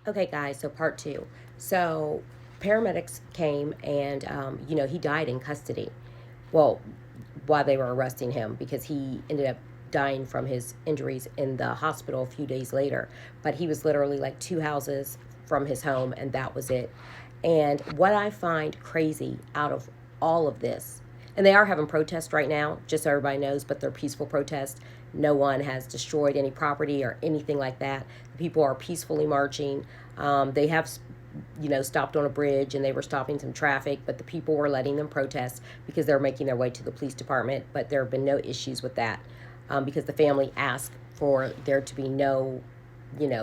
Okay, guys, so part two. So, paramedics came and, he died in custody. Well, while they were arresting him, because he ended up dying from his injuries in the hospital a few days later. But he was literally like two houses from his home, and that was it. And what I find crazy out of all of this, and they are having protests right now, just so everybody knows, but they're peaceful protests. No one has destroyed any property or anything like that. The people are peacefully marching. They have, stopped on a bridge and they were stopping some traffic, but the people were letting them protest because they're making their way to the police department. But there have been no issues with that because the family asked for there to be no,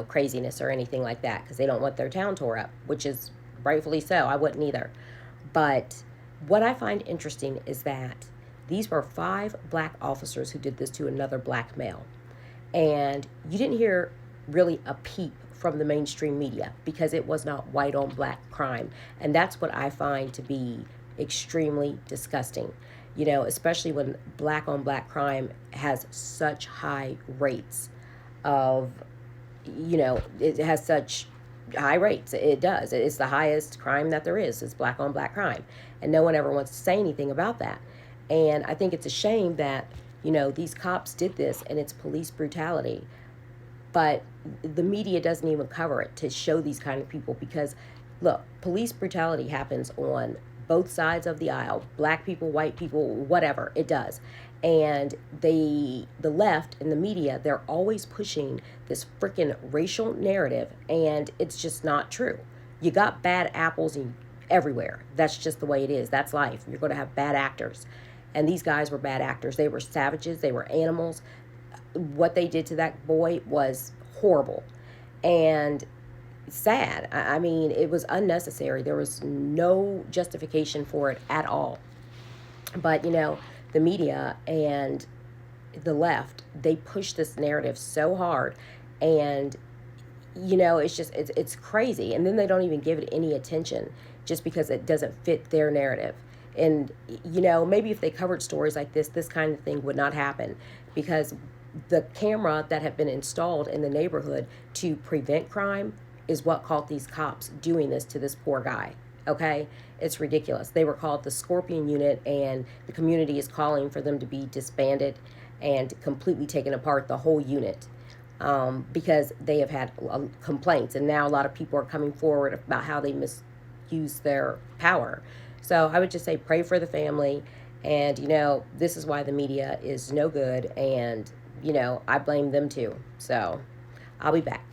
craziness or anything like that because they don't want their town tore up, which is rightfully so. I wouldn't either. But what I find interesting is that these were five black officers who did this to another black male. And you didn't hear really a peep from the mainstream media because it was not white on black crime. And that's what I find to be extremely disgusting, especially when black on black crime has such high rates of, it has such high rates. It does. It's the highest crime that there is black on black crime. And no one ever wants to say anything about that. And I think it's a shame that, these cops did this and it's police brutality. But the media doesn't even cover it to show these kind of people because, look, police brutality happens on both sides of the aisle, black people, white people, whatever, it does. And the left and the media, they're always pushing this freaking racial narrative, and it's just not true. You got bad apples everywhere. That's just the way it is. That's life. You're going to have bad actors. And these guys were bad actors. They were savages. They were animals. What they did to that boy was horrible and sad. I mean, it was unnecessary. There was no justification for it at all. But, the media and the left, they push this narrative so hard. And, it's just, it's crazy. And then they don't even give it any attention just because it doesn't fit their narrative. And, maybe if they covered stories like this kind of thing would not happen because the camera that have been installed in the neighborhood to prevent crime is what caught these cops doing this to this poor guy. Okay? It's ridiculous. They were called the Scorpion Unit, and the community is calling for them to be disbanded and completely taken apart, the whole unit, because they have had complaints. And now a lot of people are coming forward about how they misuse their power. So I would just say pray for the family. And, this is why the media is no good. And, I blame them too. So I'll be back.